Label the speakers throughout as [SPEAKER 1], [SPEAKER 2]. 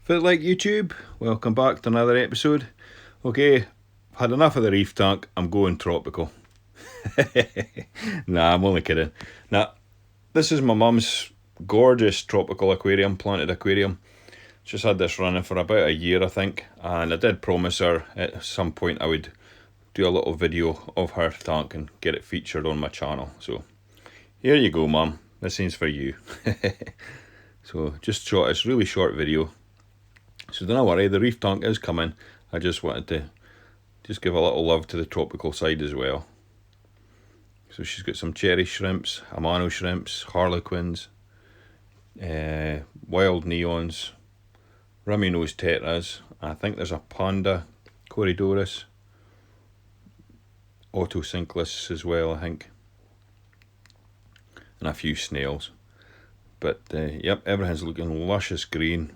[SPEAKER 1] Fit like YouTube, welcome back to another episode. Okay, had enough of the reef tank, I'm going tropical. Nah, I'm only kidding. Nah, this is my mum's gorgeous tropical aquarium, planted aquarium. Just had this running for about a year, I think, and I did promise her at some point I would do a little video of her tank and get it featured on my channel. So here you go, mum, this one's for you. So just short, it's a really short video. So don't worry, the reef tank is coming. I just wanted to just give a little love to the tropical side as well. So she's got some cherry shrimps, Amano shrimps, harlequins, wild neons, rummy nose tetras. I think there's a panda, Corydoras, Otocinclus as well, I think, and a few snails. But yep, everything's looking luscious green.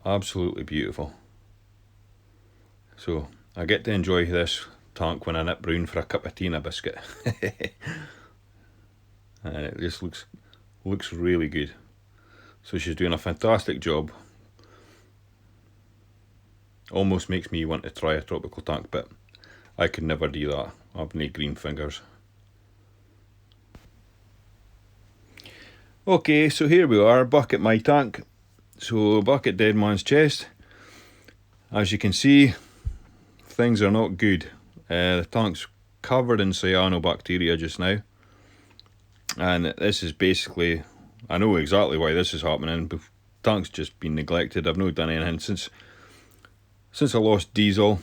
[SPEAKER 1] Absolutely beautiful. So I get to enjoy this tank when I nip round for a cup of tea and a biscuit. And it just looks really good. So she's doing a fantastic job. Almost makes me want to try a tropical tank, but I could never do that. I've no green fingers. Okay, so here we are, back at my tank. So back at Dead Man's Chest. As you can see, things are not good. The tank's covered in cyanobacteria just now. And this is basically, I know exactly why this is happening. The tank's just been neglected. I've not done anything since I lost diesel.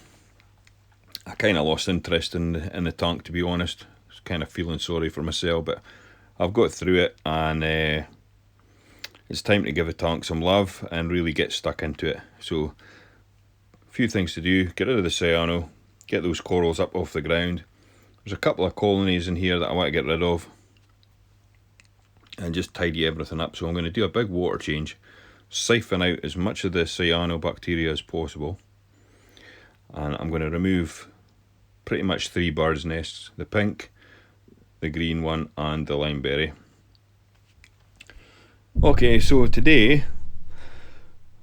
[SPEAKER 1] I kind of lost interest in the tank, to be honest. I was kind of feeling sorry for myself, but I've got through it, and it's time to give the tank some love and really get stuck into it. So a few things to do: get rid of the cyano, get those corals up off the ground. There's a couple of colonies in here that I want to get rid of and just tidy everything up. So I'm going to do a big water change, siphon out as much of the cyanobacteria as possible, and I'm going to remove pretty much 3 birds' nests: the pink, the green one, and the limeberry. Okay, so today,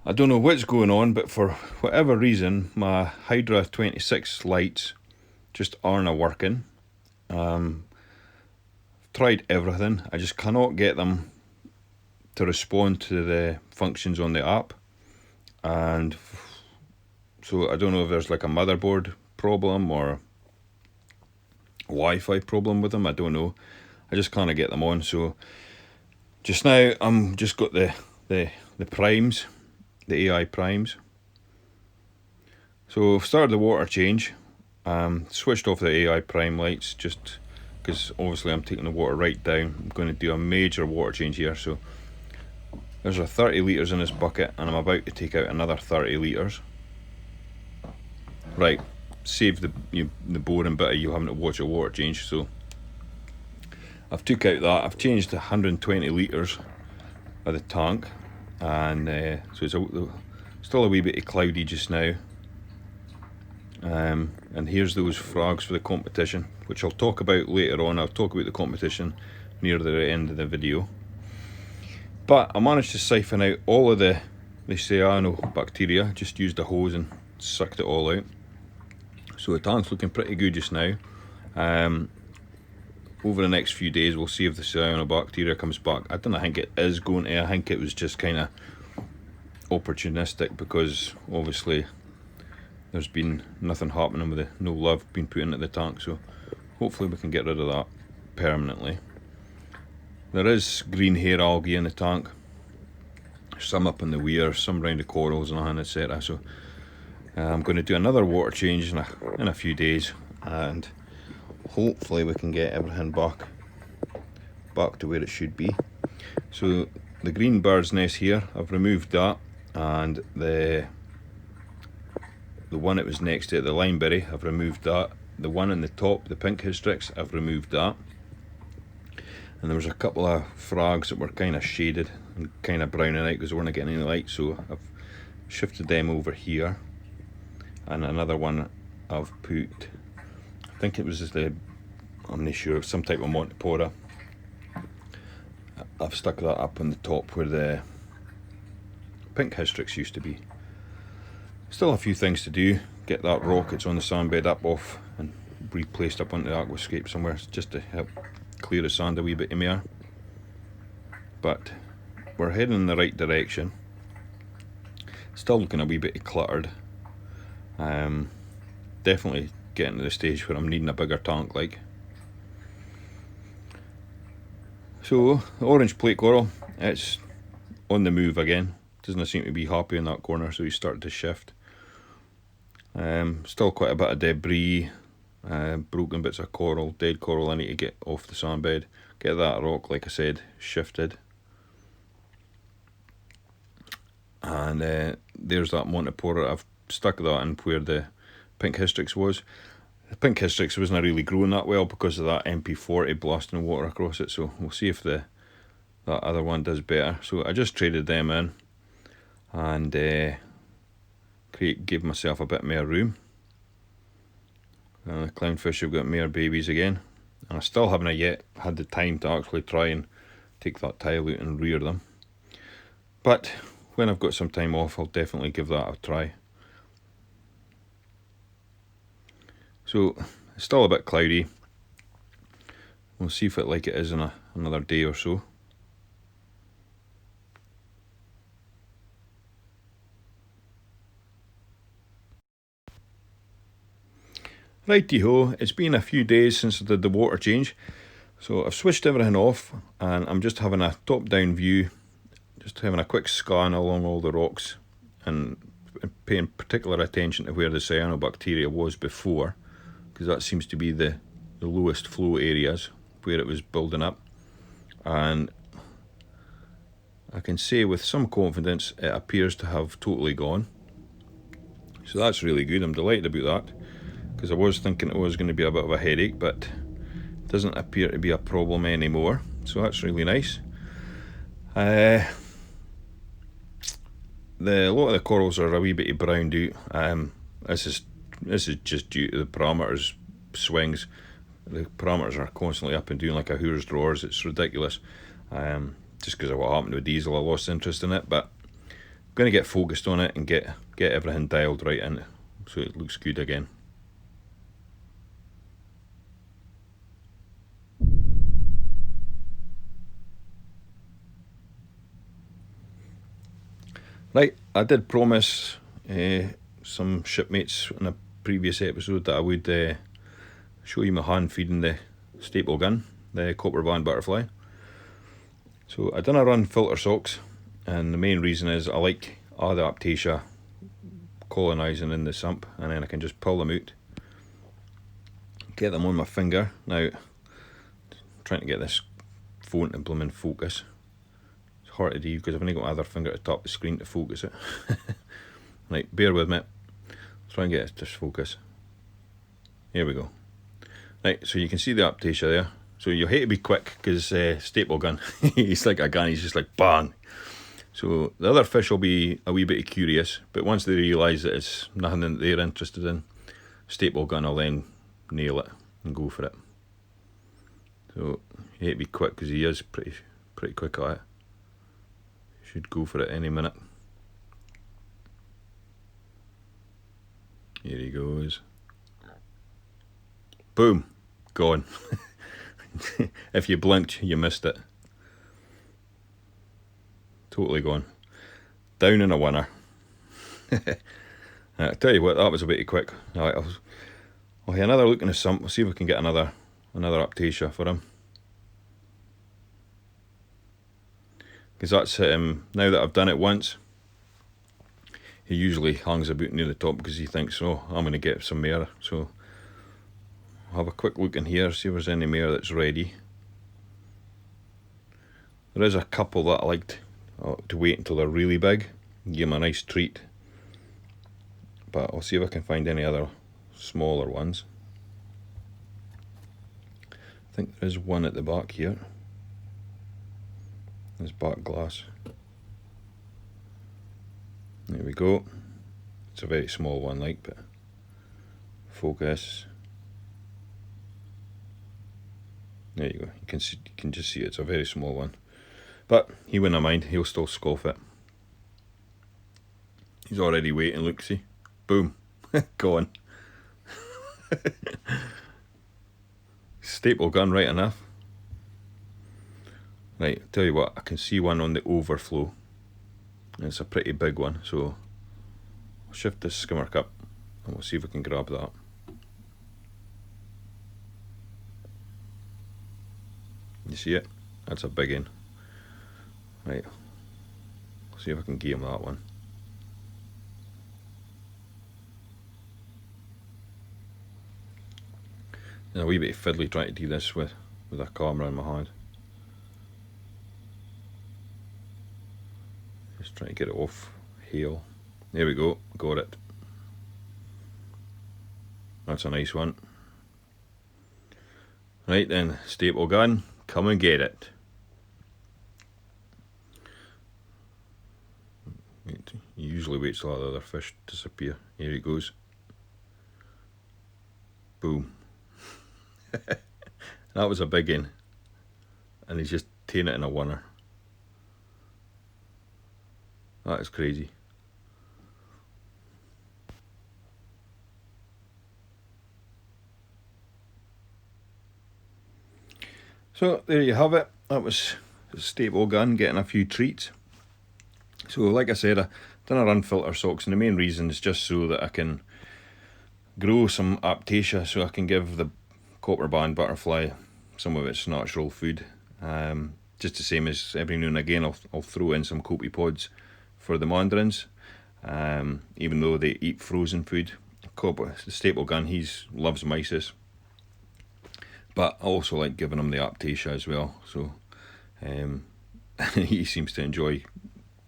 [SPEAKER 1] I don't know what's going on, but for whatever reason, my Hydra 26 lights just aren't working. I've tried everything. I just cannot get them to respond to the functions on the app. And so I don't know if there's like a motherboard problem or a Wi-Fi problem with them. I don't know. I just can't get them on. So just now I'm just got the primes, the AI primes. So I've started the water change. Switched off the AI prime lights just because obviously I'm taking the water right down. I'm going to do a major water change here. So there's a 30 litres in this bucket, and I'm about to take out another 30 litres. Right, save the boring bit of you having to watch a water change. So I've took out that. I've changed to 120 litres of the tank, and so it's still a wee bit cloudy just now. And here's those frags for the competition, which I'll talk about later on. I'll talk about the competition near the end of the video. But I managed to siphon out all of the cyanobacteria. Just used a hose and sucked it all out. So the tank's looking pretty good just now. Over the next few days we'll see if the cyanobacteria comes back. I don't think it is going to. I think it was just kind of opportunistic, because obviously there's been nothing happening with no love being put into the tank. So hopefully we can get rid of that permanently. There is green hair algae in the tank. Some up in the weir, some around the corals and etc. So I'm going to do another water change in a few days, and hopefully we can get everything back to where it should be. So the green bird's nest here, I've removed that, and the one that was next to it, the limeberry, I've removed that. The one in the top, the pink hystrix, I've removed that. And there was a couple of frags that were kind of shaded and kind of browning out because they weren't getting any light, so I've shifted them over here. And another one I've put, I think it was I'm not sure, some type of Montipora. I've stuck that up on the top where the pink hystrix used to be. Still a few things to do. Get that rock that's on the sandbed up off and replaced up onto the aquascape somewhere, just to help clear the sand a wee bit more. But we're heading in the right direction. Still looking a wee bit cluttered. Definitely getting to the stage where I'm needing a bigger tank like. So the orange plate coral, it's on the move again. Doesn't seem to be happy in that corner, so he's starting to shift. Still quite a bit of debris, broken bits of coral, dead coral I need to get off the sandbed. Get that rock, like I said, shifted. And there's that Montipora. I've stuck that in where the pink hystrix was. The pink hystrix wasn't really growing that well because of that MP40 blasting water across it, so we'll see if that other one does better. So I just traded them in and give myself a bit more room. And the clownfish have got more babies again, and I still haven't yet had the time to actually try and take that tile out and rear them. But when I've got some time off, I'll definitely give that a try. So it's still a bit cloudy. We'll see if it like it is in another day or so. Righty-ho, it's been a few days since I did the water change, so I've switched everything off and I'm just having a top-down view, just having a quick scan along all the rocks and paying particular attention to where the cyanobacteria was before, because that seems to be the lowest flow areas where it was building up. And I can say with some confidence it appears to have totally gone, so that's really good. I'm delighted about that, because I was thinking it was going to be a bit of a headache, but it doesn't appear to be a problem anymore, so that's really nice. A lot of the corals are a wee bit browned out. This is just due to the parameters swings. The parameters are constantly up and down like a whore's drawers. It's ridiculous. Just because of what happened with diesel, I lost interest in it, but I'm going to get focused on it and get everything dialed right in so it looks good again. Right, I did promise some shipmates in a previous episode that I would show you my hand feeding the Stablegun, the Copperband butterfly. So I done a run filter socks, and the main reason is I like all the aptasia colonising in the sump, and then I can just pull them out, get them on my finger. Now, I'm trying to get this phone to blooming focus. Hard to do because I've only got my other finger to top the screen to focus it. Right, bear with me. Try and get it to focus. Here we go. Right, so you can see the aptasia there. So you hate to be quick because Stablegun, he's like a gun, he's just like bang. So the other fish will be a wee bit curious, but once they realise that it's nothing that they're interested in, Stablegun will then nail it and go for it. So you hate to be quick because he is pretty quick at it. Should go for it any minute. Here he goes. Boom, gone. If you blinked, you missed it. Totally gone. Down in a winner. I tell you what, that was a bit quick. Right, I'll have another look in the sump. We'll see if we can get another aptasia for him. Because that's now that I've done it once, he usually hangs about near the top because he thinks, oh, I'm going to get some more. So I'll have a quick look in here, see if there's any more that's ready. There is a couple that I like to wait until they're really big, give them a nice treat. But I'll see if I can find any other smaller ones. I think there is one at the back here. This back glass. There we go. It's a very small one, like, but focus. There you go. You can just see it's a very small one, but he wouldn't mind. He'll still scoff it. He's already waiting. Look, see. Boom. Gone. Stablegun, right enough. Right, tell you what, I can see one on the overflow. It's a pretty big one, so I'll shift this skimmer cup and we'll see if we can grab that. You see it? That's a big one. Right, see if I can get him that one. And a wee bit fiddly trying to do this with a camera in my hand. Just trying to get it off heel. There we go, got it. That's a nice one. Right then, Stablegun, come and get it. He usually waits till the other fish disappear. Here he goes. Boom. That was a big one. And he's just taking it in a oneer. That is crazy. So there you have it. That was Stablegun getting a few treats. So like I said, I done a run filter socks, and the main reason is just so that I can grow some aptasia, so I can give the Copperband butterfly some of its natural food. Just the same as every now and again I'll throw in some copepods for the mandarins, even though they eat frozen food. The Stablegun, he loves mysis, but I also like giving him the aptasia as well, so he seems to enjoy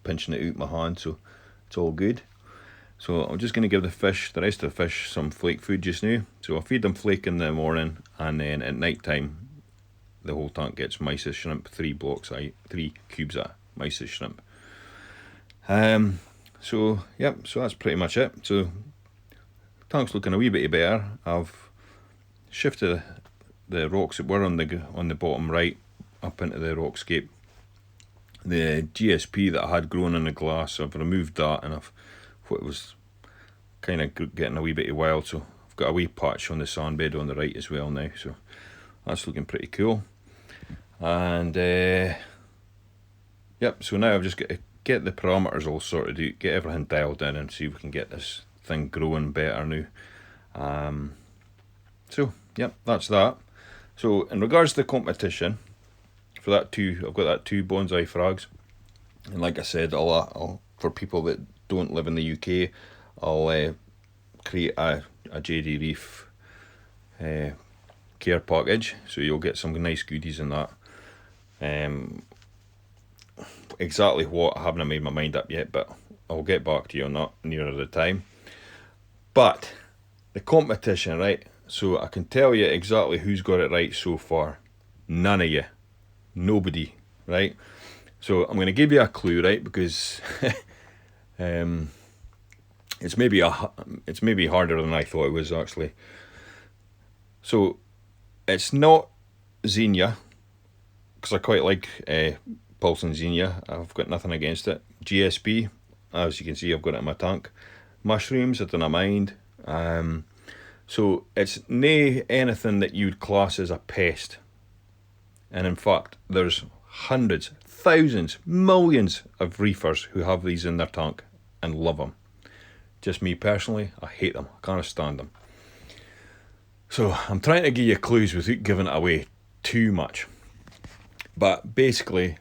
[SPEAKER 1] pinching it out my hand, so it's all good. So I'm just going to give the rest of the fish some flake food just now. So I feed them flake in the morning, and then at night time the whole tank gets mysis shrimp, 3 cubes of mysis shrimp. So yep, so that's pretty much it. So tank's looking a wee bit better. I've shifted the rocks that were on the bottom right up into the rockscape. The GSP that I had grown in the glass, I've removed that, and I've what was kind of getting a wee bit wild, so I've got a wee patch on the sand bed on the right as well now, so that's looking pretty cool. And yep, so now I've just got to get the parameters all sorted out, get everything dialed in, and see if we can get this thing growing better now. So yep, that's that. So in regards to the competition, for that I've got that 2 bonsai frags, and like I said, I'll for people that don't live in the UK, I'll create a JDReef care package, so you'll get some nice goodies in that. Exactly what, I haven't made my mind up yet, but I'll get back to you on that nearer the time. But the competition, right, so I can tell you exactly who's got it right so far. None of you. Nobody, right? So I'm going to give you a clue, right, because it's maybe harder than I thought it was actually. So it's not Xenia, because I quite like Pulsing Xenia. I've got nothing against it. GSP, as you can see, I've got it in my tank. Mushrooms, I don't mind. So it's nae anything that you'd class as a pest. And in fact, there's hundreds, thousands, millions of reefers who have these in their tank and love them. Just me personally, I hate them. I can't stand them. So I'm trying to give you clues without giving it away too much. But basically,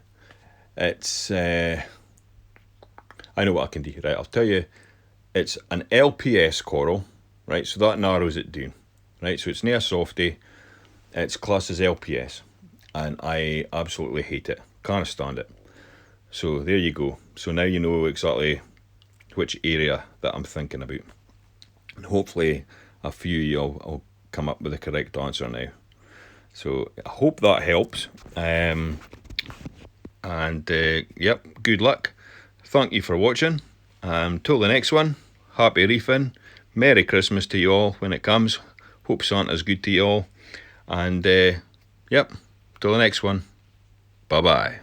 [SPEAKER 1] it's I know what I can do, right? I'll tell you, it's an LPS coral, right? So that narrows it down, right? So it's near softy, it's classed as LPS, and I absolutely hate it. Can't stand it. So there you go. So now you know exactly which area that I'm thinking about. And hopefully a few of you will come up with the correct answer now. So I hope that helps. Yep, good luck. Thank you for watching. Till the next one, happy reefing. Merry Christmas to you all when it comes. Hope Santa's good to you all. And yep, till the next one. Bye bye.